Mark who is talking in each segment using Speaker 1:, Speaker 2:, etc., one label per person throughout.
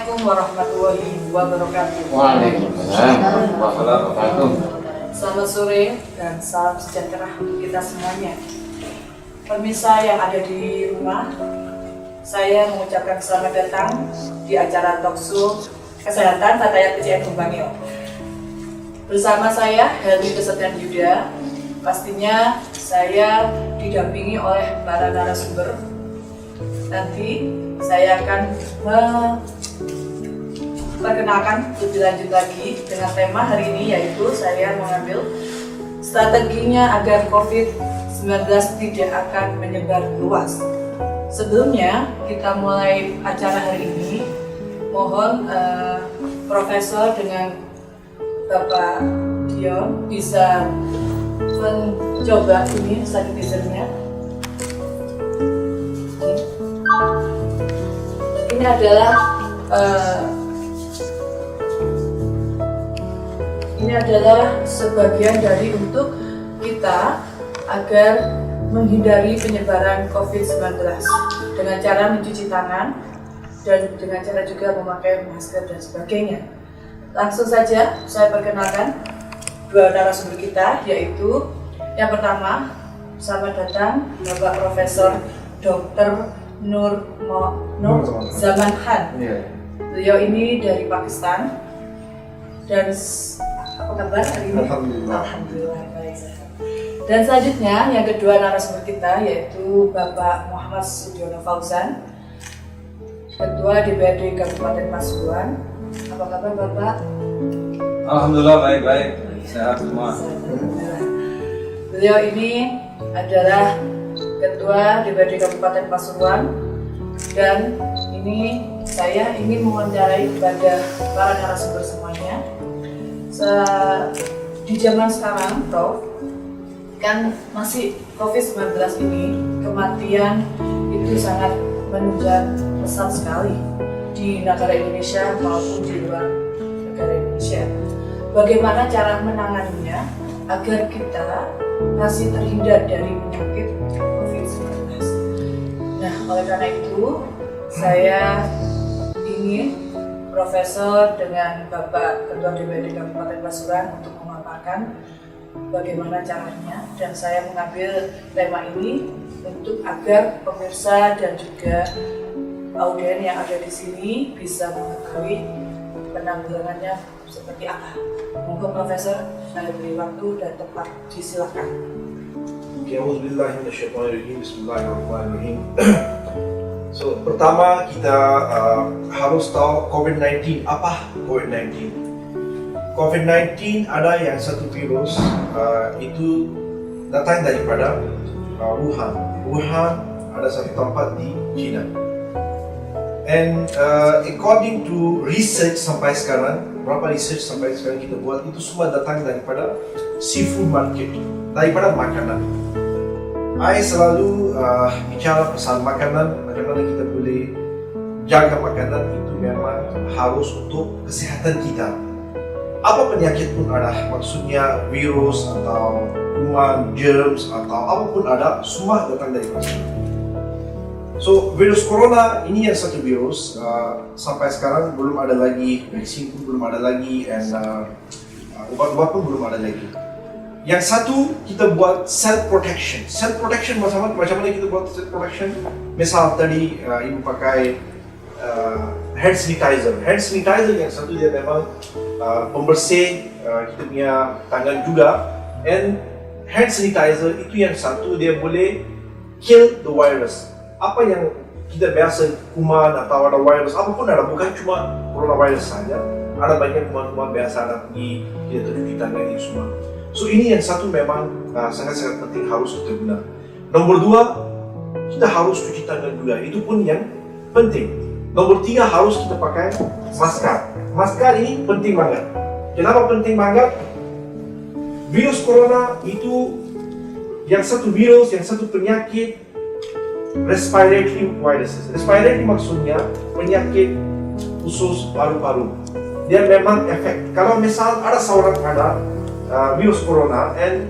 Speaker 1: Assalamualaikum warahmatullahi wabarakatuh.
Speaker 2: Waalaikumsalam warahmatullahi wabarakatuh.
Speaker 1: Selamat sore dan salam sejahtera untuk kita semuanya. Pemirsa yang ada di rumah, saya mengucapkan selamat datang di acara talkshow Kesehatan Fatayat PCN Bangil. Bersama saya Helmi Kesetan Yuda. Pastinya saya didampingi oleh para narasumber. Nanti saya akan memperkenalkan lebih lanjut lagi dengan tema hari ini, yaitu saya mengambil strateginya agar COVID-19 tidak akan menyebar luas. Sebelumnya kita mulai acara hari ini, mohon Profesor dengan Bapak Dion bisa mencoba ini sanitizer-nya. Ini adalah sebagian dari untuk kita agar menghindari penyebaran COVID-19 dengan cara mencuci tangan dan dengan cara juga memakai masker dan sebagainya. Langsung saja saya perkenalkan dua narasumber kita, yaitu yang pertama, selamat datang Bapak Profesor Dr. Nur Zaman Khan. Beliau ini dari Pakistan. Dan apa kabar hari ini? Alhamdulillah baik sehat. Dan selanjutnya yang kedua narasumber kita yaitu Bapak Muhammad Sudiono Fauzan, Ketua DPRD Kabupaten Pasuruan. Apa kabar Bapak?
Speaker 3: Alhamdulillah baik-baik, sehat semua.
Speaker 1: Beliau ini adalah Ketua DPRD Kabupaten Pasuruan, dan ini saya ingin mewawancarai kepada para narasumber semuanya. Di zaman sekarang, Prof, kan masih COVID-19 ini kematian itu sangat menunjang pesat sekali di negara Indonesia maupun di luar negara Indonesia. Bagaimana cara menanganinya agar kita masih terhindar dari penyakit COVID-19? Nah, oleh karena itu, saya ingin Profesor dengan Bapak Ketua DPRD Kabupaten Pasuruan untuk memaparkan bagaimana caranya, dan saya mengambil tema ini untuk agar pemirsa dan juga audien yang ada di sini bisa mengetahui penanggulangannya seperti apa. Monggo Profesor, saya beri waktu dan tempat, disilakan.
Speaker 4: Bismillahirrahmanirrahim. So, pertama kita harus tahu COVID-19. Apa COVID-19? COVID-19 ada yang satu virus itu datang daripada Wuhan. Wuhan ada satu tempat di China. And according to research sampai sekarang, berapa research sampai sekarang kita buat, itu semua datang daripada seafood market, daripada makanan. Saya selalu bicara pasal makanan, bagaimana kita boleh jaga makanan itu memang harus untuk kesehatan kita. Apa penyakit pun ada, maksudnya virus atau kuman, germs atau apapun ada, semua datang dari makanan. So, virus corona ini yang satu virus, sampai sekarang belum ada lagi, vaksin pun belum ada lagi, and obat-obat pun belum ada lagi. Yang satu, kita buat self protection. Self protection macam mana kita buat self protection? Misal tadi ibu pakai hand sanitizer. Hand sanitizer yang satu dia memang pembersih kita punya tangan juga. And hand sanitizer itu yang satu dia boleh kill the virus. Apa yang kita biasa kuman atau ada virus, apapun ada, bukan cuma coronavirus saja. Ada banyak kuman-kuman biasa ada pergi, kita cuci tangan ini semua. So ini yang satu memang sangat-sangat penting harus kita guna. Nomor dua, kita harus cuci tangan juga. Itu pun yang penting. Nomor tiga, harus kita pakai masker. Masker ini penting banget. Kenapa penting banget? Virus corona itu yang satu virus, yang satu penyakit respiratory viruses. Respiratory maksudnya penyakit khusus paru-paru. Dia memang efek. Kalau misal ada seorang ada virus corona, and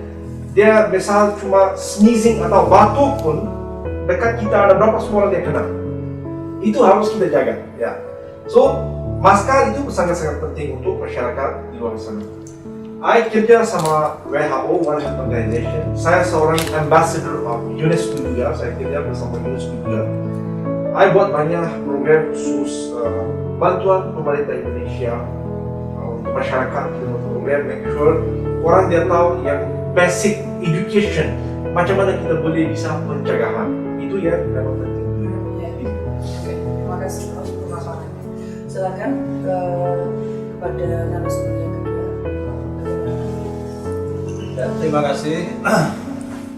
Speaker 4: dia misal cuma sneezing atau batuk pun, dekat kita ada berapa semua orang yang kena. Itu harus kita jaga, ya. So Masker itu sangat-sangat penting untuk masyarakat di luar sana. I kerja sama WHO, World Health Organization. Saya seorang ambassador of UNESCO juga. Saya kerja bersama UNESCO juga. I buat banyak program khusus bantuan pemerintah Indonesia untuk masyarakat. Program make sure orang dia tahu yang basic education, macam mana kita boleh bisa pencegahan. Itu yang memang penting.
Speaker 1: Oke, terima kasih Prof pemaparannya. Silakan kepada narasumber yang kedua.
Speaker 3: Ya, terima kasih.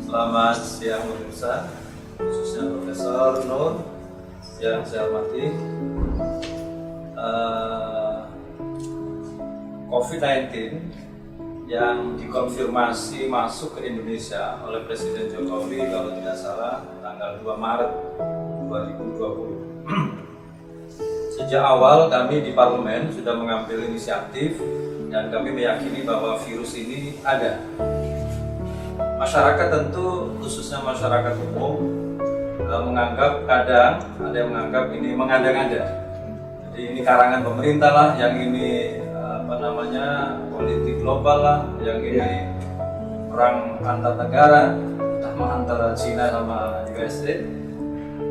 Speaker 3: Selamat siang pemirsa, khususnya Profesor Nur yang saya hormati. COVID-19 yang dikonfirmasi masuk ke Indonesia oleh Presiden Jokowi kalau tidak salah tanggal 2 Maret 2020. Sejak awal kami di parlemen sudah mengambil inisiatif dan kami meyakini bahwa virus ini ada. Masyarakat tentu, khususnya masyarakat umum, menganggap kadang ada yang menganggap ini mengada-ngada. Jadi ini karangan pemerintah lah, yang ini politik global lah, yang ini perang antar negara, terutama antara China sama USA.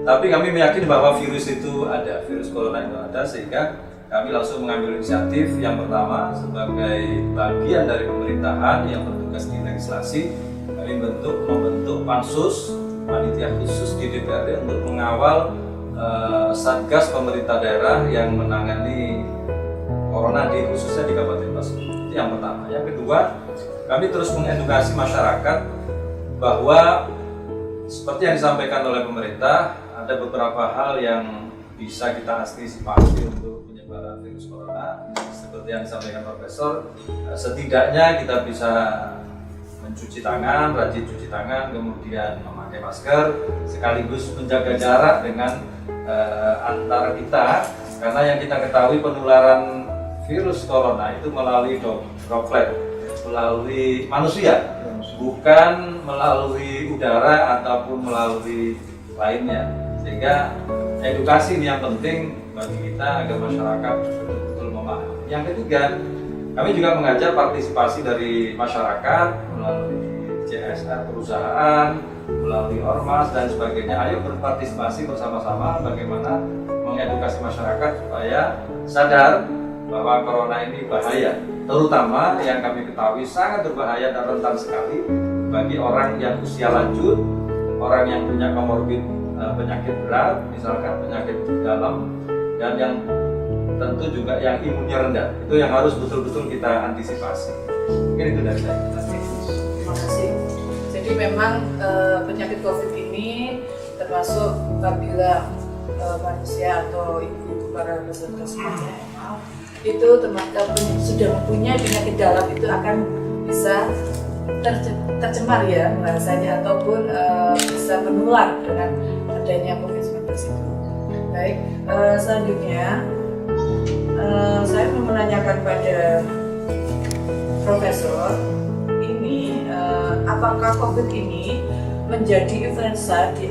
Speaker 3: Tapi kami meyakini bahwa virus itu ada, virus corona itu ada, sehingga kami langsung mengambil inisiatif yang pertama sebagai bagian dari pemerintahan yang bertugas di legislasi. Kami membentuk pansus, panitia khusus di DPRD untuk mengawal satgas pemerintah daerah yang menangani corona khususnya di Kabupaten Pasco. Itu yang pertama. Yang kedua, kami terus mengedukasi masyarakat bahwa seperti yang disampaikan oleh pemerintah, ada beberapa hal yang bisa kita antisipasi untuk penyebaran virus corona. Seperti yang disampaikan Profesor, setidaknya kita bisa mencuci tangan, rajin cuci tangan, kemudian memakai masker, sekaligus menjaga jarak dengan antara kita, karena yang kita ketahui penularan virus corona itu melalui droplet, melalui manusia, bukan melalui udara ataupun melalui lainnya. Sehingga edukasi ini yang penting bagi kita agar masyarakat betul-betul memahami. Yang ketiga, kami juga mengajak partisipasi dari masyarakat melalui CSR perusahaan, melalui ormas dan sebagainya. Ayo berpartisipasi bersama-sama bagaimana mengedukasi masyarakat supaya sadar bahwa corona ini bahaya, terutama yang kami ketahui sangat berbahaya dan rentan sekali bagi orang yang usia lanjut, orang yang punya komorbid penyakit berat, misalkan penyakit dalam, dan yang tentu juga yang imunnya rendah. Itu yang harus betul-betul kita antisipasi. Mungkin itu dari saya.
Speaker 1: Terima kasih. Jadi memang penyakit COVID ini termasuk apabila manusia atau ibu-ibu para peserta semuanya itu sudah mempunyai penyakit dalam, itu akan bisa tercemar ya bahasanya, ataupun bisa menular dengan adanya COVID-19 itu. Baik, selanjutnya saya mau menanyakan pada Profesor, ini apakah COVID ini menjadi influenza di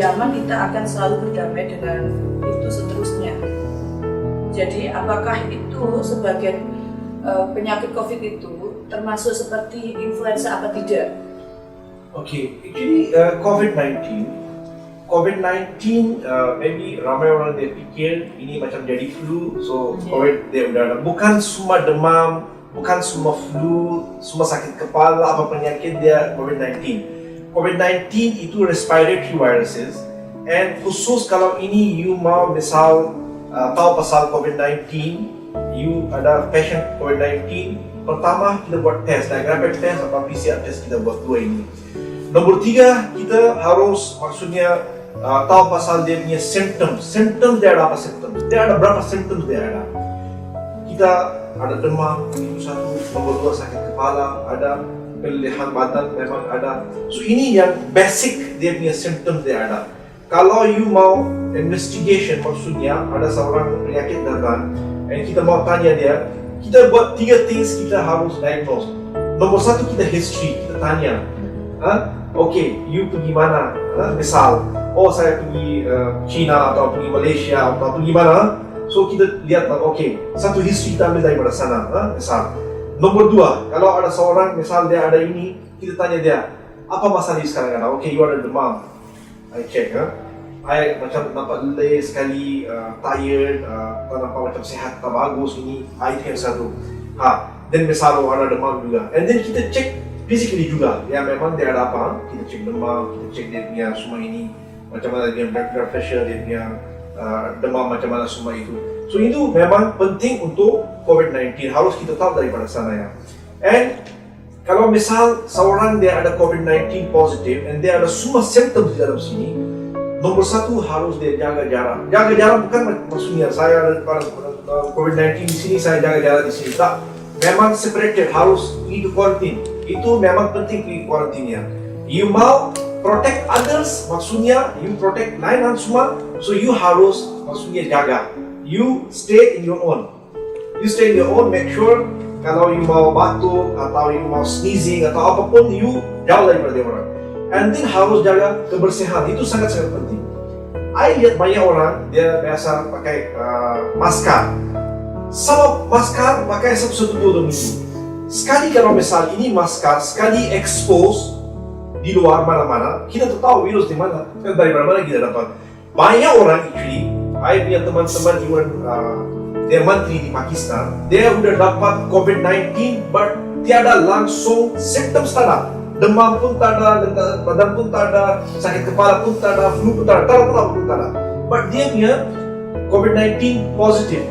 Speaker 1: aman kita akan selalu berdamai dengan itu seterusnya? Jadi apakah itu sebagian penyakit COVID itu termasuk seperti influenza apa tidak?
Speaker 4: Okay, actually COVID-19 maybe ramai orang dia fikir ini macam jadi flu, so COVID dia udah ada. Bukan semua demam, bukan semua flu, semua sakit kepala apa penyakit dia COVID-19. COVID-19 itu respiratory viruses, and khusus kalau ini you mau misal tahu pasal COVID-19, you ada patient COVID-19, pertama kita buat test, rapid test atau PCR test, kita buat dua ini. Nomor 3, kita harus maksudnya tahu pasal dia punya symptoms dia ada apa symptoms, dia ada berapa symptoms dia ada. Kita ada demam, itu satu. Nomor 2, sakit kepala, ada kelelahan badan memang ada. So ini yang basic dia punya symptoms dia ada. Kalau you mau investigation, maksudnya ada seorang penyakit datang dan kita mau tanya dia, kita buat 3 things kita harus diagnose. Nomor 1, kita history, kita tanya, okay, you pergi mana? Misal, oh saya pergi China atau pergi Malaysia atau pergi mana? So So kita lihat, satu history kita ambil daripada sana. Misal, nomor 2, kalau ada seorang, misal dia ada ini, kita tanya dia, apa masalah sekarang ada? You ada demam. I check, I macam nampak letih sekali, tired, nampak macam sehat tak bagus ini, itu yang satu. Then misal ada demam juga. And then kita check physically juga, ya memang dia ada apa? Kita cek demam, kita cek dia punya semua ini, macam mana dia blood pressure, dia punya demam macam mana semua itu. So itu memang penting untuk COVID-19, harus kita tahu daripada sana ya. And kalau misal seorang dia ada COVID-19 positif and dia ada semua symptoms di dalam sini, nomor 1 harus dia jaga jarak. Jaga jarak bukan maksudnya saya COVID-19 di sini, saya jaga jarak di sini. Tak, memang separated, harus pergi ke quarantine. Itu memang penting pergi ke quarantine ya. You mau protect others, maksudnya you protect lain semua, so you harus maksudnya jaga. You stay in your own. You stay in your own, make sure kalau you mau batuk atau you mau sneezing atau apapun, you jauh daripada orang. And then harus jaga kebersihan, itu sangat-sangat penting. I lihat banyak orang, dia biasa pakai masker. Sama masker pakai 1-2 minggu. Sekali kalau misal ini masker, sekali expose di luar mana-mana, kita tahu virus di mana, dari mana kita dapat. Banyak orang actually, I punya teman-teman even dia menteri di Pakistan, dia udah dapat COVID-19, but tiada langsung symptoms tak ada, demam pun tak ada, badan pun tak ada, sakit kepala pun tak ada, flu pun tak ada, pun tak ada. But dia punya COVID-19 positif.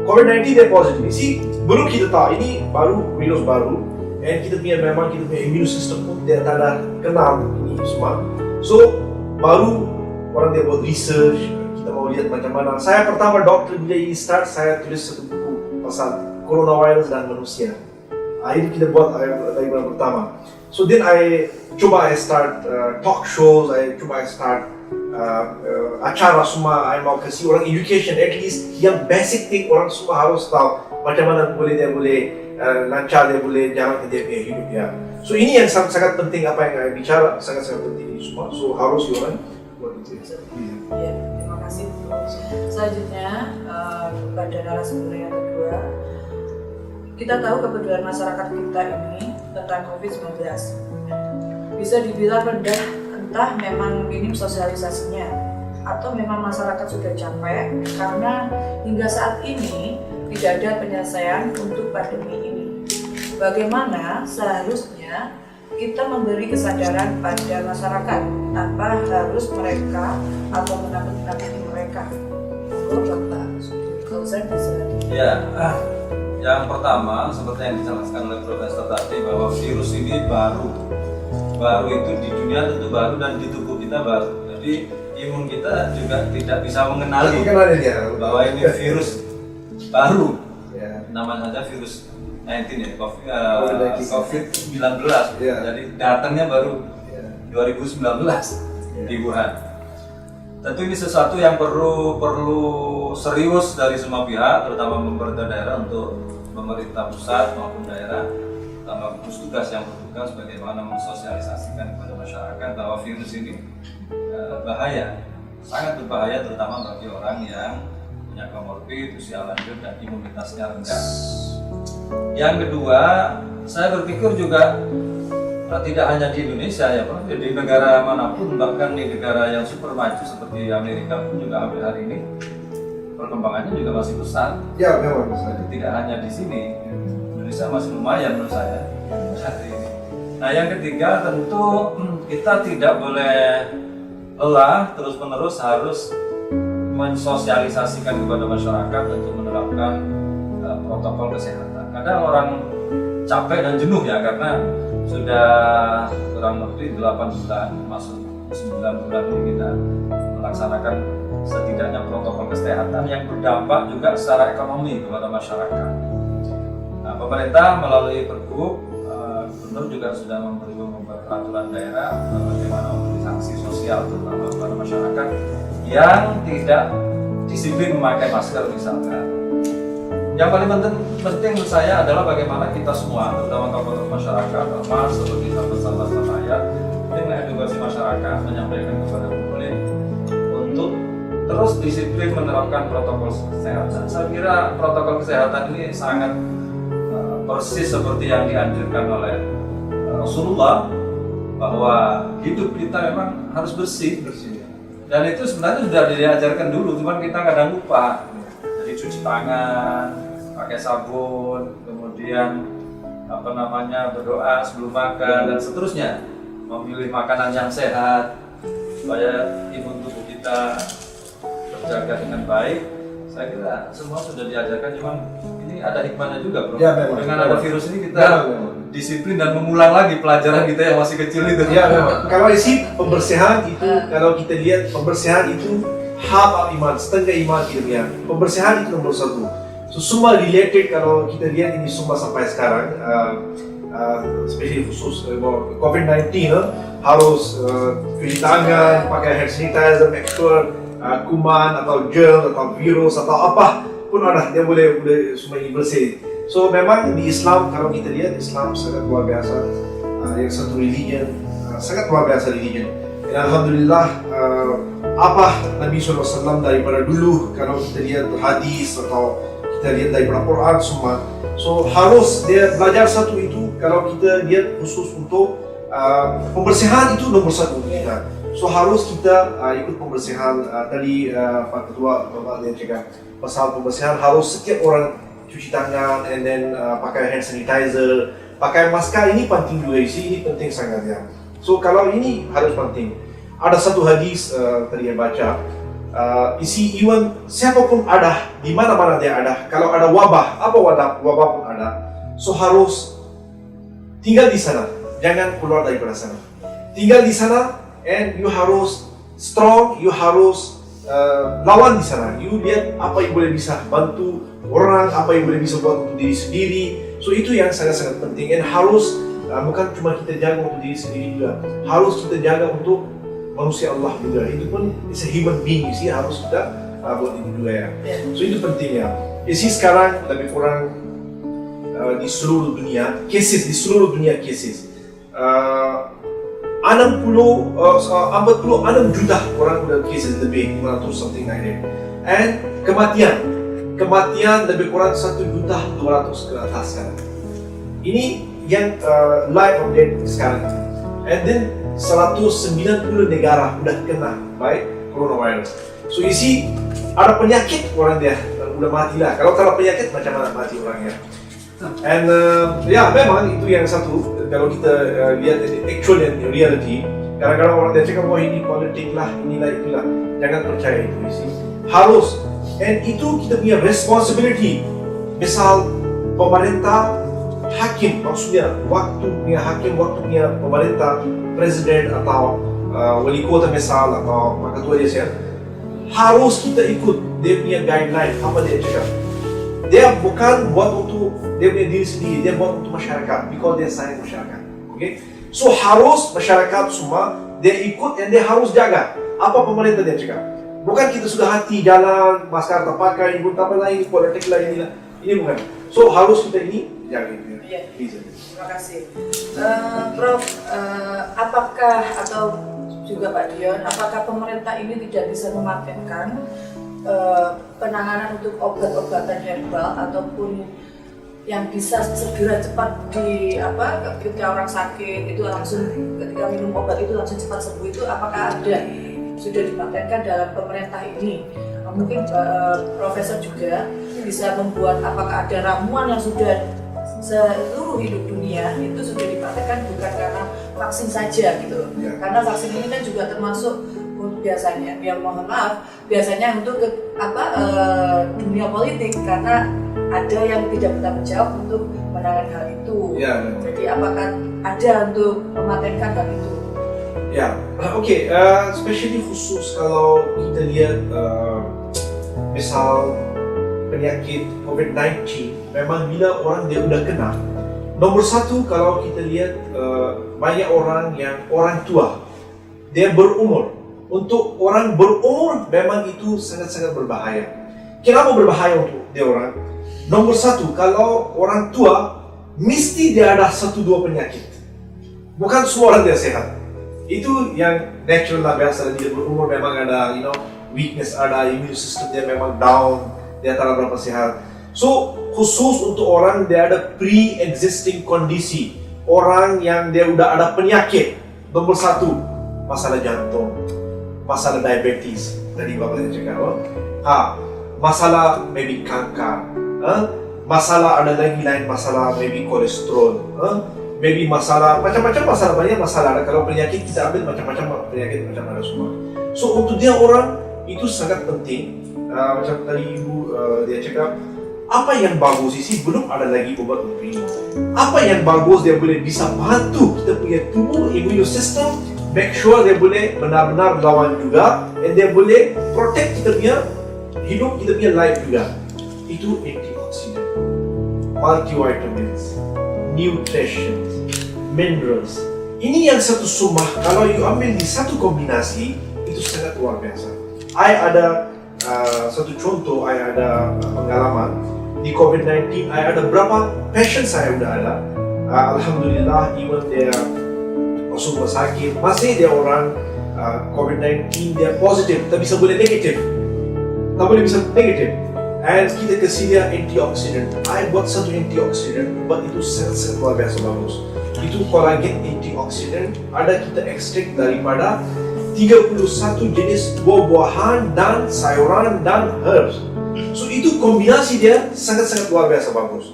Speaker 4: COVID-19 dia positif. Isi belum kita tahu ini baru virus baru, and kita punya memang kita punya immune system pun dia tak ada kenal ini semua. So baru orang dia buat research. Kita mau lihat macam mana. Saya pertama dokter bila ini start, saya tulis satu buku pasal coronavirus dan manusia. Itu kita buat dari bulan pertama. So then I start talk shows, I start acara semua. I mau kasih orang education, at least yang basic thing orang semua harus tahu macam mana dia boleh lancar, dia boleh jalan dia punya hidup ya. So ini yang sangat penting, apa yang saya bicara sangat penting ini semua. So harus orang buat itu.
Speaker 1: Ya, terima kasih. Selanjutnya pada narasumber yang kedua, kita tahu kepedulian masyarakat kita ini tentang COVID-19 bisa dibilang rendah, entah memang minim sosialisasinya atau memang masyarakat sudah capek karena hingga saat ini tidak ada penyelesaian untuk pandemi ini. Bagaimana seharusnya kita memberi kesadaran pada masyarakat tanpa harus mereka atau menakut-nakuti mereka. Bapak, kalau saya bisa.
Speaker 3: Ya, yang pertama seperti yang dijelaskan oleh Profesor tadi bahwa virus ini baru itu di dunia tentu baru dan di tubuh kita baru. Jadi imun kita juga tidak bisa mengenali bahwa ini virus baru. Ya. Nama saja virus 19 ya, COVID-19. Jadi datangnya baru 2019 di Wuhan. Tentu ini sesuatu yang perlu serius dari semua pihak, terutama pemerintah daerah untuk pemerintah pusat maupun daerah, terutama gugus tugas yang bertugas bagaimana mensosialisasikan kepada masyarakat bahwa virus ini bahaya, sangat berbahaya, terutama bagi orang yang punya komorbid, usia lanjut dan imunitasnya rendah. Yang kedua, saya berpikir juga tidak hanya di Indonesia ya Prof, di negara manapun, bahkan di negara yang super maju seperti Amerika pun juga sampai hari ini perkembangannya juga masih besar. Ya, memang besar. Tidak hanya di sini, Indonesia masih lumayan menurut saya hari ini. Nah, yang ketiga tentu kita tidak boleh lelah, terus-menerus harus mensosialisasikan kepada masyarakat untuk menerapkan protokol kesehatan. Kadang orang capek dan jenuh ya karena sudah kurang lebih 8 bulan, masuk 9 bulan ini kita melaksanakan setidaknya protokol kesehatan yang berdampak juga secara ekonomi kepada masyarakat. Nah, pemerintah melalui Pergub, Gubernur juga sudah membuat peraturan daerah bagaimana memberi sanksi sosial terutama kepada masyarakat yang tidak disiplin memakai masker misalkan. Yang paling penting menurut saya adalah bagaimana kita semua, terutama tokoh masyarakat, termasuk seperti sahabat-sahabat saya, dengan edukasi masyarakat menyampaikan kepada publik untuk terus disiplin menerapkan protokol kesehatan. Saya kira protokol kesehatan ini sangat persis seperti yang dianjurkan oleh Rasulullah, bahwa hidup kita memang harus bersih. Dan itu sebenarnya sudah diajarkan dulu, cuman kita kadang lupa. Jadi cuci tangan, pakai sabun, kemudian berdoa sebelum makan dan seterusnya. Memilih makanan yang sehat supaya imun tubuh kita terjaga dengan baik. Saya kira semua sudah diajarkan, cuman ini ada hikmahnya juga, bro.
Speaker 4: Ya, memang.
Speaker 3: Dengan ada virus ini kita disiplin dan mengulang lagi pelajaran kita yang masih kecil itu.
Speaker 4: Ya, memang. Kalau isi pembersihan itu, kalau kita lihat pembersihan itu half iman, setengah iman kita lihat. Pembersihan itu nomor satu. So, semua related kalau kita lihat ini semua sampai sekarang, especially khusus COVID-19, harus cuci tangan, pakai hand sanitizer, make sure kuman atau gel atau virus atau apa pun ada, dia boleh semua ini bersih. So memang di Islam, kalau kita lihat Islam sangat luar biasa, yang satu religion, sangat luar biasa religion. Dan alhamdulillah apa Nabi SAW daripada dulu, kalau kita lihat hadis atau kita lihat daripada Quran semua, so harus dia belajar satu itu. Kalau kita lihat khusus untuk pembersihan itu nomor satu kita. So harus kita ikut pembersihan. Tadi Pak Ketua Bapak dia cakap pasal pembersihan, harus setiap orang cuci tangan, and then pakai hand sanitizer, pakai masker. Ini penting juga sih, ini penting sangat ya. So kalau ini harus penting. Ada satu hadis tadi yang baca, isi even siapapun ada, di mana-mana dia ada. Kalau ada wabah, apa wabah pun ada, so harus tinggal di sana, jangan keluar daripada sana. Tinggal di sana, and you harus strong, you harus lawan di sana. You lihat apa yang boleh bisa bantu orang, apa yang boleh bisa buat untuk diri sendiri. So itu yang sangat-sangat penting. And harus bukan cuma kita jaga untuk diri sendiri juga, harus kita jaga untuk manusia Allah juga. Itu pun is a human being sih, harus kita buat ini juga ya. So itu penting ya. Isi sekarang lebih kurang di seluruh dunia, cases di seluruh dunia cases. 46 juta orang udah cases lebih, 500 something like that. And kematian lebih kurang 1.200.000 ke atas sekarang. Ini yang live update sekarang. And then 190 negara udah kena by coronavirus. So isi ada penyakit orang dia udah mati lah. Kalau penyakit macam mana mati orangnya. And ya memang itu yang satu. Kalau kita lihat actual dan reality, kadang-kadang orang dia cakap, wah ini politik lah, inilah itulah. Jangan percaya itu isi. Harus, and itu kita punya responsibility. Misal pemerintah, hakim, maksudnya waktu punya hakim, waktu punya pemerintah, presiden atau wali kota misal atau ketua desa, harus kita ikut dia punya guideline, apa dia cakap. Dia bukan buat untuk dia punya diri sendiri, dia buat untuk masyarakat, because dia sayang masyarakat. Okay? So harus masyarakat semua dia ikut dan dia harus jaga apa pemerintah dia cakap. Bukan kita sudah hati jalan, masker tak pakai, ibu tak lain, politik lain, ini bukan. So harus kita ini jaga itu.
Speaker 1: Ya. Terima kasih. Prof, apakah atau juga Pak Dion, apakah pemerintah ini tidak bisa mematenkan penanganan untuk obat-obatan herbal ataupun yang bisa segera cepat ketika orang sakit itu langsung, ketika minum obat itu langsung cepat sembuh, itu apakah ada sudah dipatenkan dalam pemerintah ini? Mungkin Profesor juga bisa membuat, apakah ada ramuan yang sudah seluruh hidup dunia itu sudah dipatenkan bukan karena vaksin saja gitu. Karena vaksin ini kan juga termasuk biasanya, ya mohon maaf, biasanya untuk dunia politik, karena ada yang tidak bertanggung jawab untuk menangani hal itu. Jadi apakah ada untuk mematenkan hal itu?
Speaker 4: Ya, oke. Especially khusus kalau kita lihat misal penyakit COVID-19, memang bila orang dia udah kena, nomor satu kalau kita lihat banyak orang yang orang tua, dia berumur. Untuk orang berumur memang itu sangat-sangat berbahaya. Kenapa berbahaya untuk dia orang? Nomor satu, kalau orang tua mesti dia ada 1-2 penyakit. Bukan semua orang dia sehat. Itu yang natural lah, biasa dia berumur memang ada weakness ada, immune system dia memang down, dia tak berapa sehat. So khusus untuk orang dia ada pre-existing kondisi, orang yang dia udah ada penyakit, nomor satu masalah jantung, masalah diabetes, tadi bapak saya cakap, masalah maybe kanker, masalah ada lagi lain masalah maybe kolesterol, maybe masalah macam-macam masalah, banyak masalah ada. Kalau penyakit kita ambil macam-macam penyakit macam ada semua. So untuk dia orang itu sangat penting. Macam tadi ibu dia cakap, apa yang bagus isi belum ada lagi obat untuk ini. Apa yang bagus dia boleh bisa bantu kita punya tubuh immune system, make sure dia boleh benar-benar lawan juga, and dia boleh protect kita punya hidup, kita punya life juga. Itu antioxidant, multivitamins, nutrition, minerals. Ini yang satu sumah, kalau you ambil di satu kombinasi, itu sangat luar biasa. I ada satu contoh, I ada pengalaman di COVID-19. I ada berapa patient saya udah ada. Alhamdulillah, even dia masuk rumah sakit, masih dia orang COVID-19 dia positif, tak bisa boleh negatif, tak boleh bisa negatif. And kita kasih dia antioxidant. I buat satu antioxidant, obat itu sangat luar biasa bagus. Itu collagen antioxidant. Ada kita ekstrak daripada 31 jenis buah-buahan dan sayuran dan herbs. So itu kombinasi dia sangat luar biasa bagus.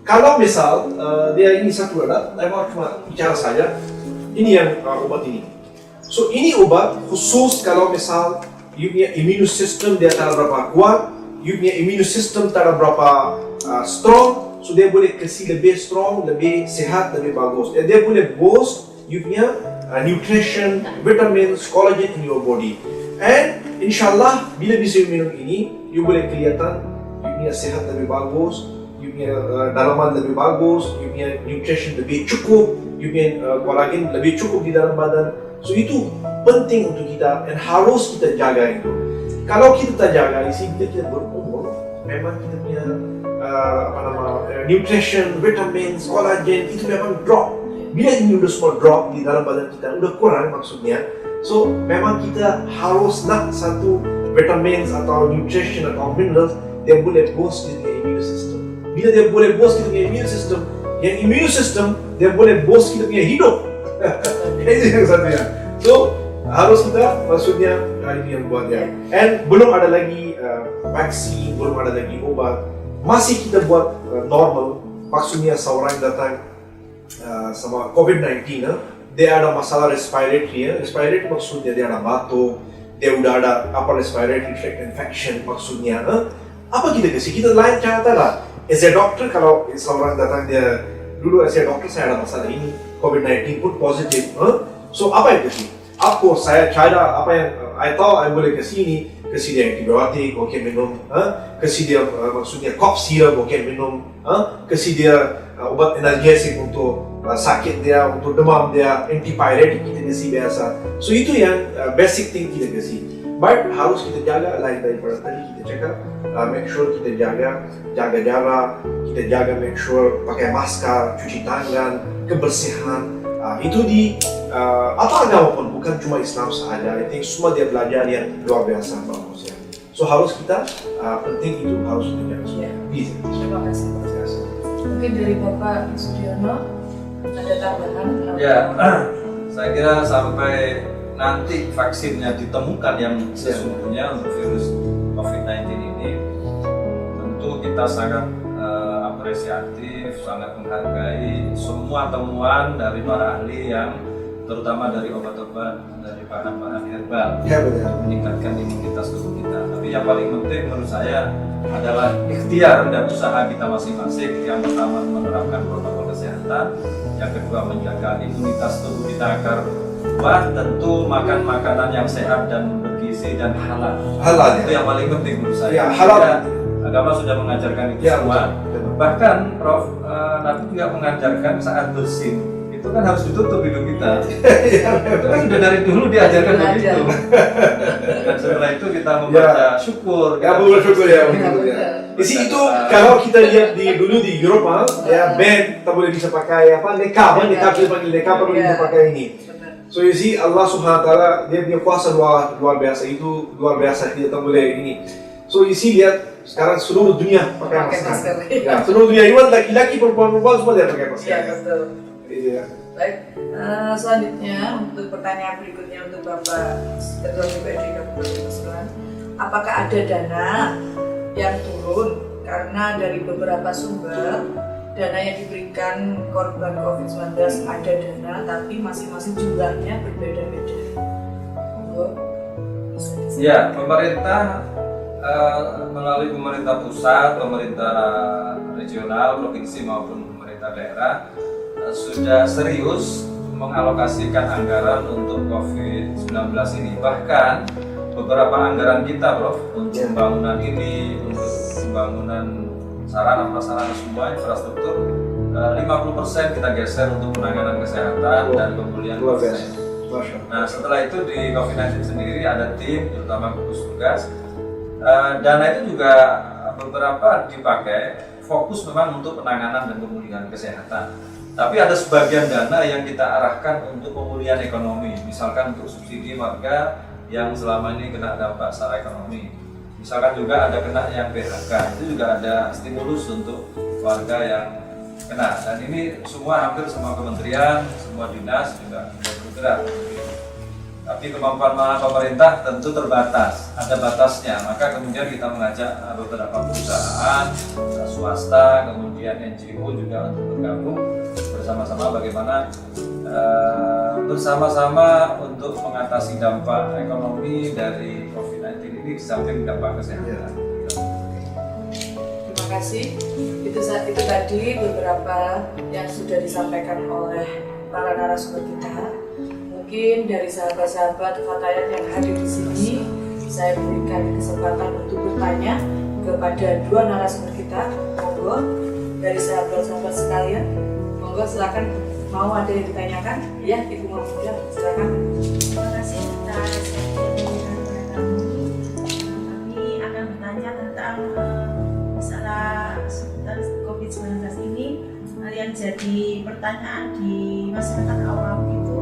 Speaker 4: Kalau misal dia ini satu ada, saya mau cuma bicara saja. Ini yang obat ini. So ini obat khusus kalau misal you punya immune system dia tak berapa kuat, you punya immune system tak berapa strong, so dia boleh kasih lebih strong, lebih sehat, lebih bagus. Dia boleh boost you punya nutrition, vitamins, collagen in your body. And insyaAllah bila bisa you minum ini, you boleh kelihatan you punya sehat lebih bagus, you punya dalaman lebih bagus, you punya nutrition lebih cukup, you punya collagen lebih cukup di dalam badan. So itu penting untuk kita dan harus kita jaga itu. Kalau kita tak jaga isi kita berumur, memang kita punya nutrition, vitamins, collagen itu memang drop. Bila ini udah semua drop di dalam badan kita, udah kurang maksudnya. So memang kita harus nak satu vitamins atau nutrition atau minerals dia boleh boost kita punya immune system. Bila dia boleh boost kita punya immune system, yang immune system dia boleh boost kita punya hidup. Itu yang satunya. So harus kita maksudnya ini yang buat ya. And belum ada lagi vaksin, belum ada lagi obat. Masih kita buat normal. Maksudnya seorang datang sama COVID-19, dia ada masalah respiratory. Respiratory maksudnya dia ada batuk, dia udah ada respiratory tract infection maksudnya. Apa kita kasih? Kita lain cara lah. As a doctor, kalau seorang datang dia dulu as a doctor saya ada masalah ini, COVID-19 pun positif. So apa yang kasih? Of course saya cara apa yang I tahu I boleh kasih ini, kasih dia antibiotik, oke minum, kasih dia maksudnya cough syrup, oke minum, kasih dia obat analgesik untuk sakit dia, untuk demam dia, antipyretic kita kasih biasa. So itu yang basic thing kita kasih. But harus kita jaga lain daripada tadi kita cakap, make sure kita jaga jarak, kita jaga make sure pakai masker, cuci tangan, kebersihan. Itu di apa agama pun, bukan cuma Islam sahaja. I think semua dia belajar yang luar biasa bagus ya. So harus kita penting itu harus kita jaga semua.
Speaker 1: Terima kasih. Mungkin dari Bapak Sudiono ada tambahan?
Speaker 3: Ya, saya kira sampai nanti vaksinnya ditemukan yang sesungguhnya untuk virus COVID-19 ini, tentu kita sangat apresiatif, sangat menghargai semua temuan dari para ahli yang terutama dari obat-obat, dari bahan-bahan herbal untuk meningkatkan imunitas tubuh kita. Tapi yang paling penting menurut saya adalah ikhtiar dan usaha kita masing-masing. Yang pertama menerapkan protokol kesehatan, yang kedua menjaga imunitas tubuh kita agar kuat, tentu makan makanan yang sehat dan bergizi dan halal.
Speaker 4: Halal
Speaker 3: itu yang paling penting menurut saya.
Speaker 4: Ya, halal.
Speaker 3: Agama sudah mengajarkan itu semua. Bahkan Prof, Nabi juga mengajarkan saat bersin itu kan harus ditutup hidung kita. Itu kan sudah dari dulu diajarkan begitu. Dan setelah itu kita membaca syukur.
Speaker 4: Ya, bersyukur ya. Isi itu kalau kita lihat dulu di Eropa, ya band tak boleh bisa pakai apa nikab kita panggil nikab, tak boleh bisa pakai ini. So you see Allah Subhanahu Wa Taala dia punya kuasa luar biasa, itu luar biasa, kita tak boleh ini. So you see lihat sekarang seluruh dunia pakai masker. Ya, seluruh dunia, even laki-laki perempuan semua dia pakai masker.
Speaker 1: Iya betul.
Speaker 4: Iya.
Speaker 1: Baik, selanjutnya untuk pertanyaan berikutnya untuk Bapak Ketua DPRD Kabupaten Pasuruan, apakah ada dana yang turun karena dari beberapa sumber dana yang diberikan korban COVID-19 ada dana tapi masing-masing jumlahnya berbeda-beda. Monggo.
Speaker 3: Ya, pemerintah melalui pemerintah pusat, pemerintah regional, provinsi maupun pemerintah daerah sudah serius mengalokasikan anggaran untuk COVID-19 ini. Bahkan beberapa anggaran kita, Prof, untuk pembangunan ini, untuk pembangunan sarana prasarana semua infrastruktur 50% kita geser untuk penanganan kesehatan dan pemulihan COVID-19. Nah, setelah itu di COVID-19 sendiri ada tim, terutama gugus tugas. Dana itu juga beberapa dipakai fokus memang untuk penanganan dan pemulihan kesehatan. Tapi ada sebagian dana yang kita arahkan untuk pemulihan ekonomi, misalkan untuk subsidi warga yang selama ini kena dampak secara ekonomi. Misalkan juga ada kena yang PHK, itu juga ada stimulus untuk warga yang kena. Dan ini semua hampir semua kementerian, semua dinas juga bergerak. Tapi kemampuan pemerintah tentu terbatas, ada batasnya. Maka kemudian kita mengajak beberapa perusahaan, swasta, kemudian NGO juga untuk bergabung bersama-sama bagaimana bersama-sama untuk mengatasi dampak ekonomi dari COVID-19 ini di samping dampak kesehatan.
Speaker 1: Terima kasih. Itu tadi beberapa yang sudah disampaikan oleh para narasumber kita. Mungkin dari sahabat-sahabat Fatayat yang hadir di sini, saya berikan kesempatan untuk bertanya kepada dua narasumber kita. Monggo dari sahabat-sahabat sekalian, monggo silakan. Mau ada yang ditanyakan? Ya, Ibu Mahmudah, silakan.
Speaker 5: Terima kasih atas kehadiran kami. Kami akan bertanya tentang masalah seputar COVID-19 ini. Yang jadi pertanyaan di masyarakat awam itu,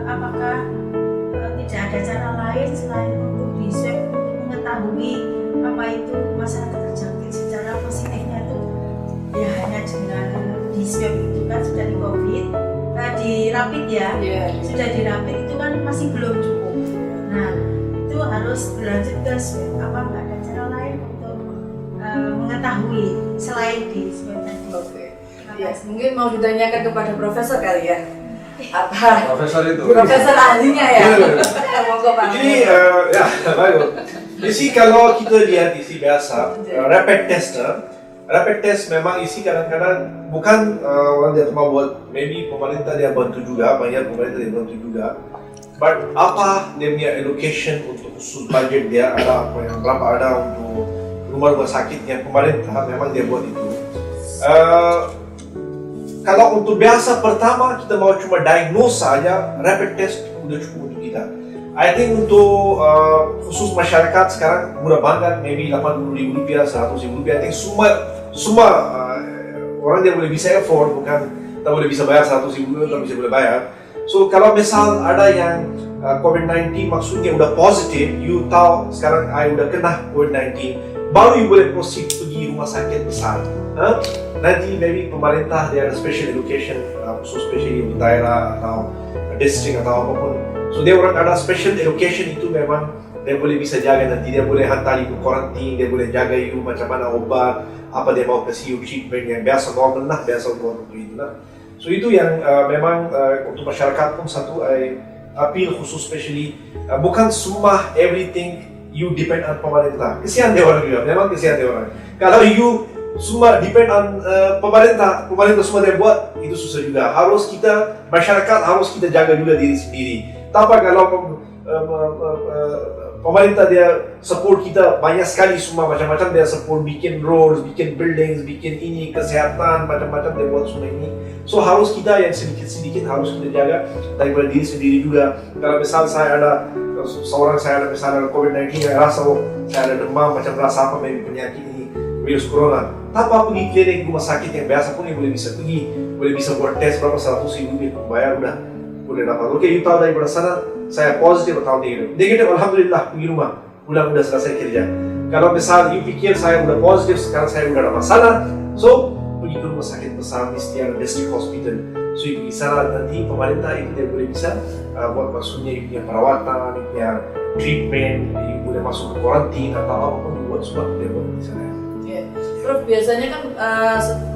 Speaker 5: apakah tidak ada cara lain selain untuk di swab untuk mengetahui apa itu masyarakat terjangkit secara positifnya itu ya hanya dengan di swab itu kan sudah di COVID, di rapid ya, sudah di rapid itu kan masih belum cukup. Nah itu harus berlanjut ke swab. Apa nggak ada cara lain untuk mengetahui selain di swab tadi?
Speaker 1: Oke. Ya, mungkin mau ditanyakan kepada profesor kali ya. Apa?
Speaker 3: Profesor itu.
Speaker 1: Profesor ahlinya ya. Monggo Pak.
Speaker 4: Jadi ya bagus. Jadi kalau kita lihat isi biasa rapid test memang isi kadang-kadang bukan orang dia cuma buat, maybe pemerintah dia bantu juga, banyak pemerintah dia bantu juga. But apa dia punya allocation untuk khusus budget dia, ada apa yang berapa ada untuk rumah sakitnya pemerintah, memang dia buat itu. Kalau untuk biasa pertama kita mau cuma diagnose saja, rapid test udah cukup untuk kita. I think untuk khusus masyarakat sekarang murah banget, maybe Rp80.000, Rp100.000. I think semua orang dia boleh bisa afford, bukan tak boleh bisa bayar Rp100.000, tak bisa boleh bayar. So kalau misal ada yang COVID-19 maksudnya udah positif, you tahu sekarang I udah kena COVID-19, baru you boleh proceed pergi rumah sakit besar. Nanti maybe pemerintah dia ada special education khusus special untuk daerah atau district atau apapun. So dia orang ada special education itu memang dia boleh bisa jaga, nanti dia boleh hantar itu karantin, dia boleh jaga you macam mana obat, apa dia mau kasih you treatment yang biasa normal lah, biasa untuk itu lah. So itu yang memang untuk masyarakat pun satu appeal khusus specially bukan semua everything you depend on pemerintah. Kesian dia orang juga, memang kesian dia orang. Kalau you semua depend on pemerintah semua dia buat, itu susah juga. Harus kita, masyarakat harus kita jaga juga diri sendiri. Tanpa kalau pemerintah dia support kita banyak sekali semua macam-macam, dia support bikin roads, bikin buildings, bikin ini, kesehatan, macam-macam dia buat semua ini. So harus kita yang sedikit-sedikit harus kita jaga daripada diri sendiri juga. Kalau misal saya ada misalnya COVID-19, saya rasa saya ada demam, macam rasa apa, maybe penyakit ini, virus corona. Tanpa pergi klinik rumah sakit yang biasa pun yang boleh bisa pergi, boleh bisa buat tes berapa Rp100.000 bayar udah boleh dapat. Oke, you tahu daripada sana saya positif atau negatif. Negatif, alhamdulillah pergi rumah, pulang udah selesai kerja. Kalau misal you pikir saya udah positif, sekarang saya udah ada masalah, so pergi ke rumah sakit besar, mesti ada district hospital. So you pergi sana, nanti pemerintah itu dia boleh bisa buat maksudnya you punya perawatan, you punya treatment, you boleh masuk ke karantin atau apapun you buat semua dia buat di sana.
Speaker 1: Ya. Prof, biasanya kan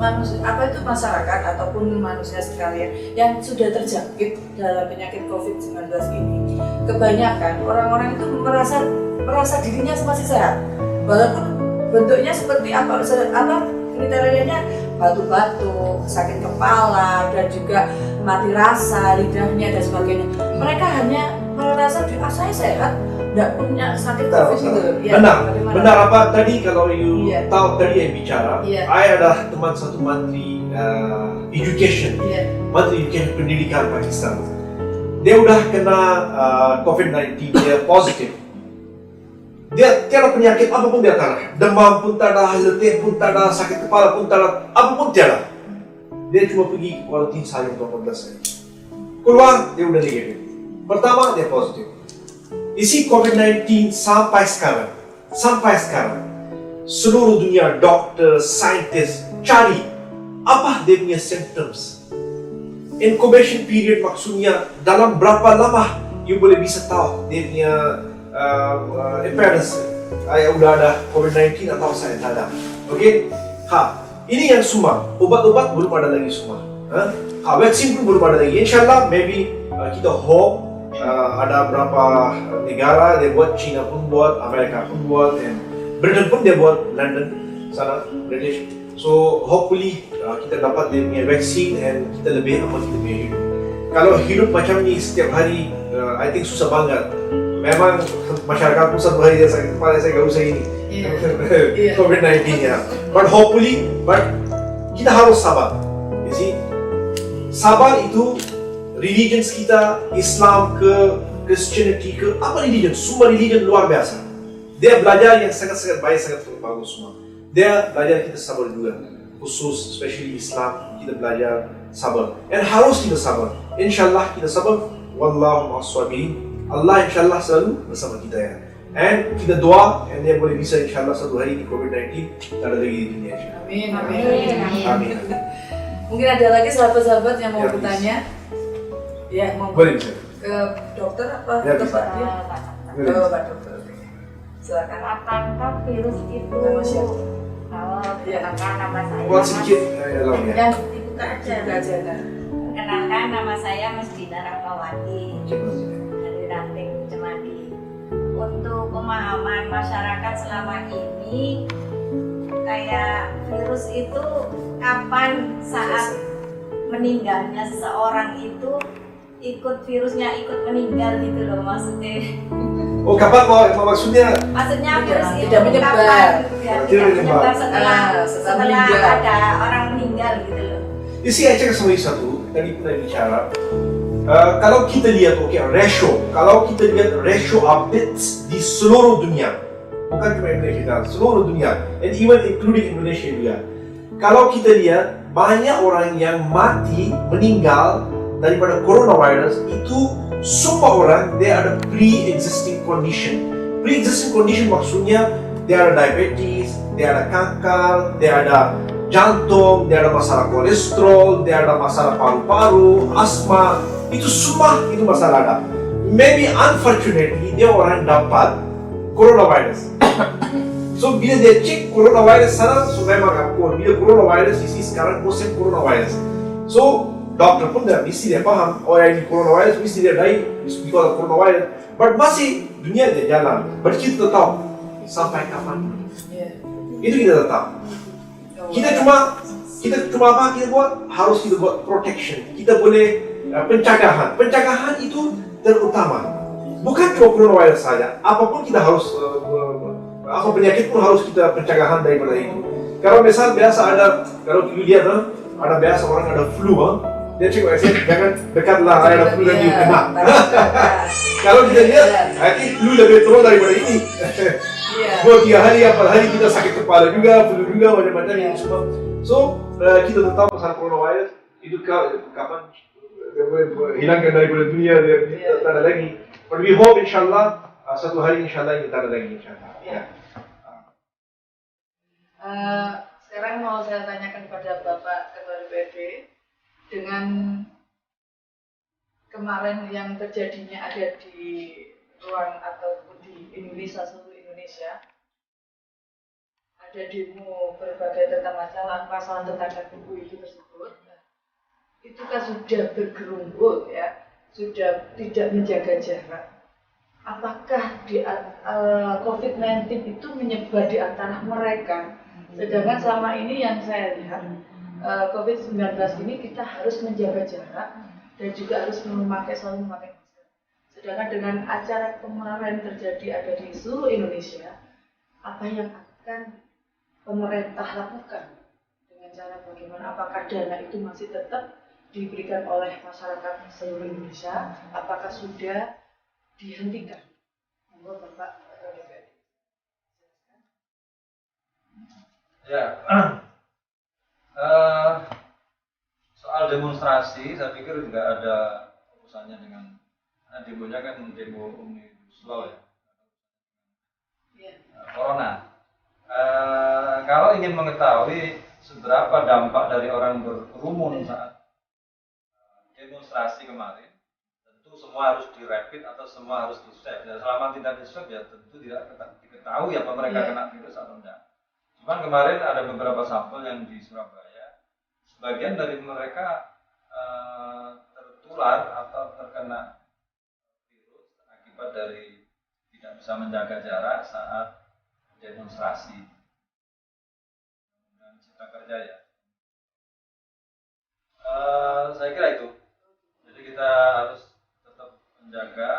Speaker 1: manusia, masyarakat ataupun manusia sekalian yang sudah terjangkit dalam penyakit COVID-19 ini, kebanyakan orang-orang itu merasa dirinya masih sehat, walaupun bentuknya seperti apa kriterianya batuk-batuk, sakit kepala, dan juga mati rasa, lidahnya dan sebagainya. Mereka hanya merasa saya sehat, tidak punya sakit COVID gitu. Ya,
Speaker 4: benar apa tadi kalau you tahu tadi yang bicara, saya adalah teman satu menteri education, menteri education pendidikan Pakistan. Dia udah kena COVID-19, dia positif. Dia tiada penyakit apapun dia tak ada, demam pun tak ada, letih pun tak ada, sakit kepala pun tak ada, apapun tiada. Dia cuma pergi kuarantin saya untuk 14 hari. Keluar dia udah negatif. Pertama dia positif. Isi COVID-19 sampai sekarang, seluruh dunia dokter, saintis cari apa dia punya symptoms. Incubation period maksudnya dalam berapa lama you boleh bisa tahu dia punya appearance, saya udah ada COVID-19 atau saya tak ada. Oke? Ini yang semua, obat-obat belum ada lagi semua. Vaksin pun belum ada lagi. Insyaallah, maybe kita hope ada berapa negara dia buat, China pun buat, Amerika pun buat, and Britain pun dia buat, London sana, British. So hopefully kita dapat dia punya vaksin and kita lebih aman, kita lebih hidup. Kalau hidup macam ni setiap hari, I think susah banget. Memang masyarakat pun satu hari dia sakit kepala, saya gak usah ini COVID-19 ya. But hopefully, kita harus sabar. You see, sabar itu religions kita, Islam ke Christianity ke apa religion, semua religion luar biasa. Dia belajar yang sangat-sangat baik, sangat bagus semua. Dia belajar kita sabar juga, khusus especially Islam, kita belajar sabar. Dan harus kita sabar. Insyaallah kita sabar. Wallahu ma'as-sabirin. Allah insyaAllah selalu bersama kita ya. And kita doa, and dia boleh bisa insyaAllah satu hari di COVID-19 tak ada lagi di dunia insyaAllah.
Speaker 1: Amin. Mungkin ada lagi sahabat-sahabat yang mau bertanya? Ya, mau
Speaker 4: boleh bisa.
Speaker 1: Ke dokter apa?
Speaker 4: Ya,
Speaker 1: ke
Speaker 4: bisa.
Speaker 1: Pak dia?
Speaker 4: Boleh.
Speaker 1: Ke Pak dokter. Silakan.
Speaker 6: Apakah virus itu
Speaker 1: Nama siapa?
Speaker 6: kalau perkenalkan nama saya
Speaker 4: Buat sedikit dalam ya.
Speaker 1: Yang
Speaker 5: Dibuka aja.
Speaker 1: aja kan.
Speaker 6: perkenalkan nama saya Mesdina Rahmawati dari Ranting Cemadi. Untuk pemahaman masyarakat selama ini, kayak virus itu kapan saat meninggalnya seseorang itu ikut virusnya ikut meninggal gitu loh maksudnya.
Speaker 4: Oh, kapan mau maksudnya?
Speaker 6: Maksudnya virus itu
Speaker 1: tidak menyebar.
Speaker 6: kapan ya,
Speaker 4: Tidak
Speaker 6: tidak menyebar
Speaker 1: menyebar.
Speaker 6: setelah
Speaker 1: meninggal.
Speaker 6: ada orang meninggal gitu loh.
Speaker 4: Isi saya cek sama satu, tadi pernah bicara. Kalau kita lihat kalau kita lihat ratio updates di seluruh dunia, bukan cuma Indonesia, seluruh dunia, and even including Indonesia juga. Kalau kita lihat banyak orang yang mati, meninggal daripada coronavirus itu semua orang dia ada pre-existing condition. Pre-existing condition maksudnya dia ada diabetes, dia ada kanker, dia ada jantung, dia ada masalah kolesterol, dia ada masalah paru-paru, asma, itu semua itu masalah ada. Maybe unfortunately dia orang dapat coronavirus. So bila dia cek coronavirus sana, so memang apa? Bila coronavirus isi sekarang musim coronavirus. So dokter pun dah mesti dia faham, oh yang ini coronavirus mesti dia die because of coronavirus. But masih dunia dia jalan. But kita tahu sampai kapan? Itu kita tahu. Kita cuma apa kita buat? Harus kita buat protection. Kita boleh pencegahan. Pencegahan itu terutama. Bukan cuma coronavirus saja. Apapun kita harus apa penyakit pun harus kita pencegahan daripada itu. Kalau misal biasa ada, kalau kita lihat ada biasa orang ada flu, dia cakap jangan dekatlah ada flu dan you kena. Kalau kita lihat, I think flu lebih teruk daripada ini. Dua 3 hari, 4 hari kita sakit kepala juga, flu juga, macam-macam ini semua. So kita tahu pasal coronavirus itu kapan hilangkan daripada dunia dia tak ada lagi. But we hope inshallah satu hari inshallah ini tak ada lagi inshallah.
Speaker 1: Ya. Sekarang mau saya tanyakan kepada Bapak Ketua DPRD dengan kemarin yang terjadinya ada di ruang ataupun di Indonesia, seluruh Indonesia, ada demo berbagai tentang masalah tentang buku itu tersebut. Itu kan sudah bergerumbul ya, sudah tidak menjaga jarak. Apakah di COVID-19 itu menyebar di antara mereka? Sedangkan selama ini yang saya lihat COVID-19 ini kita harus menjaga jarak dan juga harus selalu memakai masker. Sedangkan dengan acara kemarin terjadi ada di seluruh Indonesia, apa yang akan pemerintah lakukan dengan cara bagaimana? Apakah dana itu masih tetap diberikan oleh masyarakat seluruh Indonesia? Apakah sudah dihentikan? Monggo Bapak Ketua DPRD.
Speaker 3: Ya, soal demonstrasi, saya pikir nggak ada urusannya dengan demonya kan demo Omnibus Law ya, Corona. Kalau ingin mengetahui seberapa dampak dari orang berkerumun saat demonstrasi kemarin, tentu semua harus dirapid atau semua harus di-swab. Dan selama tidak di-swab ya tentu tidak diketahui apa mereka kena virus atau tidak. Cuman kemarin ada beberapa sampel yang di Surabaya, sebagian dari mereka tertular atau terkena virus akibat dari tidak bisa menjaga jarak saat demonstrasi dan Cipta Kerja ya. Saya kira itu. Jadi kita harus tetap menjaga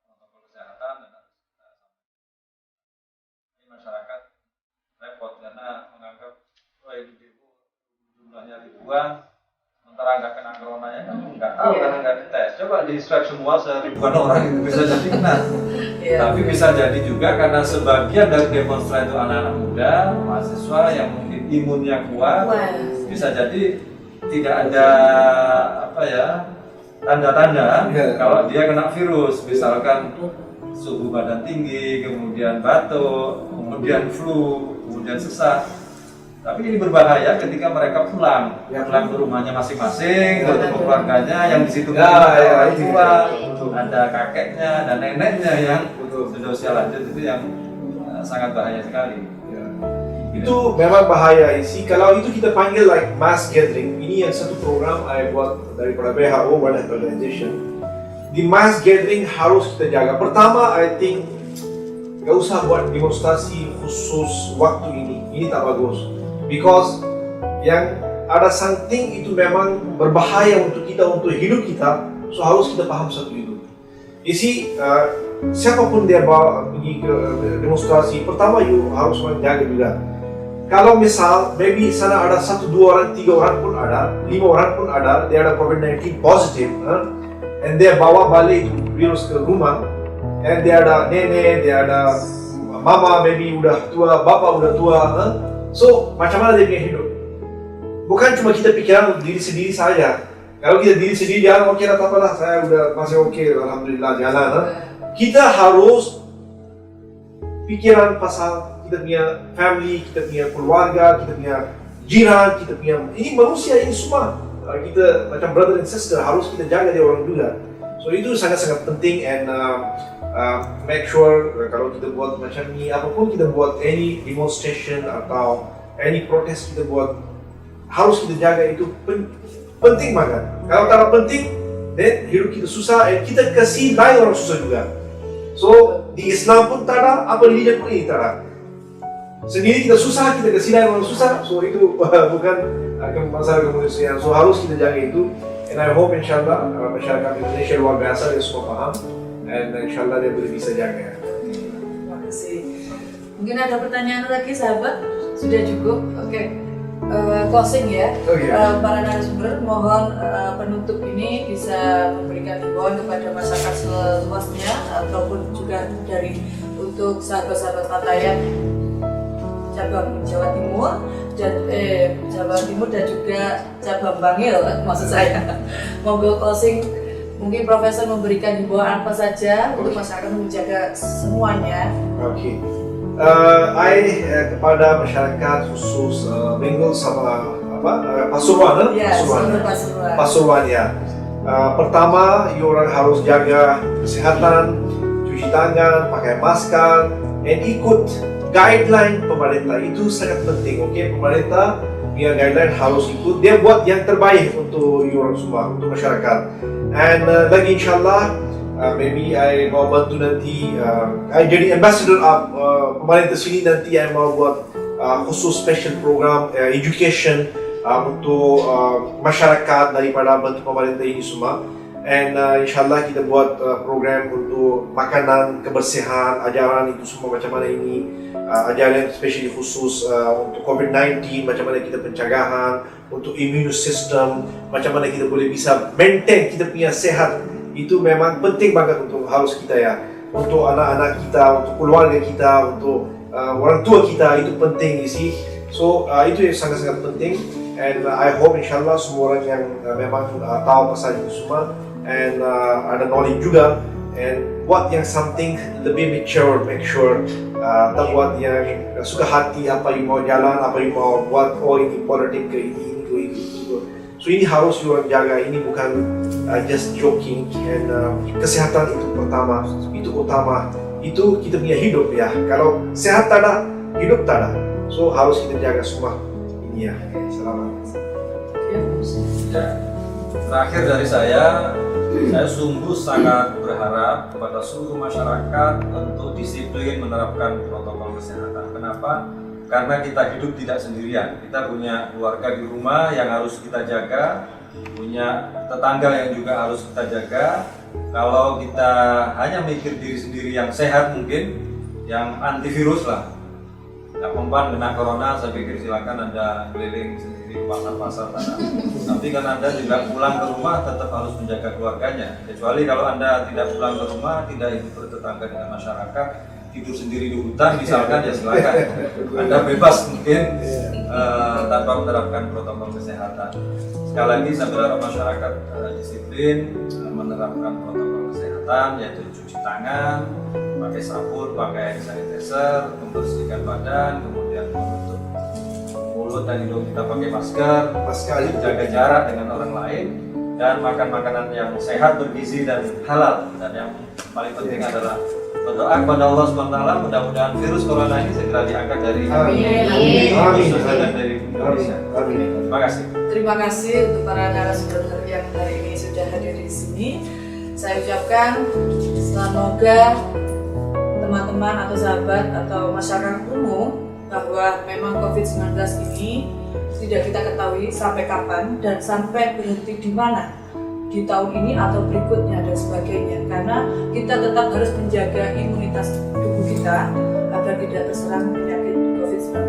Speaker 3: protokol kesehatan dan harus kita sampaikan. Ini masyarakat repot karena menganggap wah ini demo jumlahnya ribuan, sementara nggak kena corona ya kan nggak tahu karena nggak dites. Coba di swab semua seribuan orang itu bisa jadi kena. Tapi bisa jadi juga karena sebagian dari demonstran itu anak-anak muda, mahasiswa yang mungkin imunnya kuat, bisa jadi tidak ada tanda-tanda kalau dia kena virus, misalkan suhu badan tinggi, kemudian batuk, kemudian flu, kemudian sesak. Tapi ini berbahaya ketika mereka pulang ke rumahnya masing-masing, bertemu keluarganya yang di situ ada orang tua, ada kakeknya dan neneknya yang sudah usia lanjut, itu yang sangat bahaya sekali.
Speaker 4: Itu memang bahaya sih. Kalau itu kita panggil like mass gathering. Ini yang satu program saya buat daripada WHO, World Health Organization. Di mass gathering harus kita jaga. Pertama, I think gak usah buat demonstrasi khusus waktu ini. Ini tak bagus. Because yang ada something itu memang berbahaya untuk kita, untuk hidup kita. So harus kita paham satu itu. Isi siapapun dia bawa pergi ke demonstrasi, pertama you harus menjaga juga. Kalau misal, maybe sana ada 1, 2 orang, 3 orang pun ada, 5 orang pun ada, dia ada COVID-19 positif, and dia bawa balik itu virus ke rumah, and dia ada nenek, dia ada mama, maybe udah tua, bapak udah tua, so macam mana dia punya hidup? Bukan cuma kita pikiran diri sendiri saja. Kalau kita diri sendiri jalan, oke lah, tak apalah, saya udah masih oke, alhamdulillah jalan. Kita harus pikiran pasal kita punya family, kita punya keluarga, kita punya jiran, kita punya ini manusia ini semua kita macam brother and sister, harus kita jaga dia orang juga. So itu sangat-sangat penting and make sure kalau kita buat macam ni, apapun kita buat any demonstration atau any protest kita buat, harus kita jaga itu penting banget. Kalau tak penting, then hidup kita susah and kita kasih lain orang susah juga. So di Islam pun tak ada, apa religion pun ini tak ada. Sendiri kita susah, kita kasih lain orang susah, so itu bukan masalah kemanusiaan. So harus kita jaga itu. And I hope insyaAllah masyarakat Indonesia luar biasa, dia semua paham. And insyaAllah dia boleh bisa jaga.
Speaker 1: Terima kasih. Mungkin ada pertanyaan lagi sahabat? Sudah cukup? Oke. Closing ya. Para narasumber, mohon penutup ini bisa memberikan himbauan kepada masyarakat seluasnya ataupun juga dari untuk sahabat-sahabat Fatayat cabang Jawa Timur dan juga cabang Bangil, maksud saya. Monggo closing, mungkin Profesor memberikan himbauan apa saja untuk masyarakat menjaga semuanya.
Speaker 4: Oke. Kepada masyarakat khusus Bengal sama Pasuruan,
Speaker 1: Ya,
Speaker 4: Pasuruan ya. Pertama, orang harus jaga kesehatan, cuci tangan, pakai masker, dan ikut guideline pemerintah. Itu sangat penting. Oke, pemerintah punya guideline harus ikut. Dia buat yang terbaik untuk orang semua, untuk masyarakat. And lagi insyaallah, maybe I mau bantu nanti. I jadi ambassador pemerintah sini nanti. I mau buat khusus special program education untuk masyarakat daripada bantu pemerintah ini semua. And insyaallah kita buat program untuk makanan, kebersihan, ajaran itu semua macam mana ini, ajaran especially khusus untuk COVID-19, macam mana kita pencegahan, untuk immune system, macam mana kita boleh bisa maintain kita punya sehat. Itu memang penting banget untuk harus kita ya, untuk anak-anak kita, untuk keluarga kita, untuk orang tua kita, itu penting isi. So itu yang sangat-sangat penting. And I hope insyaallah semua orang yang memang tahu pasal itu semua and ada knowledge juga and buat yang something lebih mature, make sure tak buat yang suka hati apa yang mau jalan, apa yang mau buat, oh ini politik ke ini ke itu. So ini harus orang jaga, ini bukan just joking. And kesehatan itu pertama, itu utama, itu kita punya hidup ya. Kalau sehat tak ada, hidup tak ada. So harus kita jaga semua. Iya, selamat.
Speaker 3: Ya, terakhir dari saya sungguh sangat berharap kepada seluruh masyarakat untuk disiplin menerapkan protokol kesehatan. Kenapa? Karena kita hidup tidak sendirian. Kita punya keluarga di rumah yang harus kita jaga, punya tetangga yang juga harus kita jaga. Kalau kita hanya mikir diri sendiri yang sehat mungkin, yang antivirus lah, perempuan kena corona, saya pikir silakan Anda keliling sendiri ke pasar-pasar tanah. Tapi kan Anda juga pulang ke rumah tetap harus menjaga keluarganya. Kecuali kalau Anda tidak pulang ke rumah, tidak hidup bertetangga dengan masyarakat, tidur sendiri di hutan misalkan, ya silakan. Anda bebas mungkin tanpa menerapkan protokol kesehatan. Sekali lagi saya berharap masyarakat disiplin menerapkan protokol kesehatan, yaitu cuci tangan, pakai sabun, pakai sanitizer, membersihkan badan, kemudian menutup mulut dan hidung kita pakai masker, jaga jarak dengan orang lain, dan makan makanan yang sehat, bergizi dan halal. Dan yang paling penting adalah berdoa kepada Allah SWT, mudah-mudahan virus corona ini segera diangkat dari khususnya dan dari Indonesia. Terima kasih.
Speaker 1: Terima kasih untuk para narasumber yang hari ini sudah hadir di sini. Saya ucapkan semoga teman-teman atau sahabat atau masyarakat umum bahwa memang COVID-19 ini tidak kita ketahui sampai kapan dan sampai berhenti di mana, di tahun ini atau berikutnya dan sebagainya, karena kita tetap harus menjaga imunitas tubuh kita agar tidak terserang penyakit COVID-19.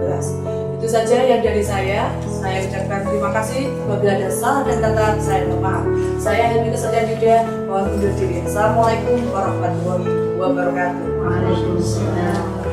Speaker 1: Itu saja yang dari saya ucapkan terima kasih. Apabila ada salah dan kata, saya mohon maaf. Saya Helmi Kesetiaan Yuda, mohon undur diri. Assalamualaikum warahmatullahi wabarakatuh.
Speaker 5: Waalaikumsalam.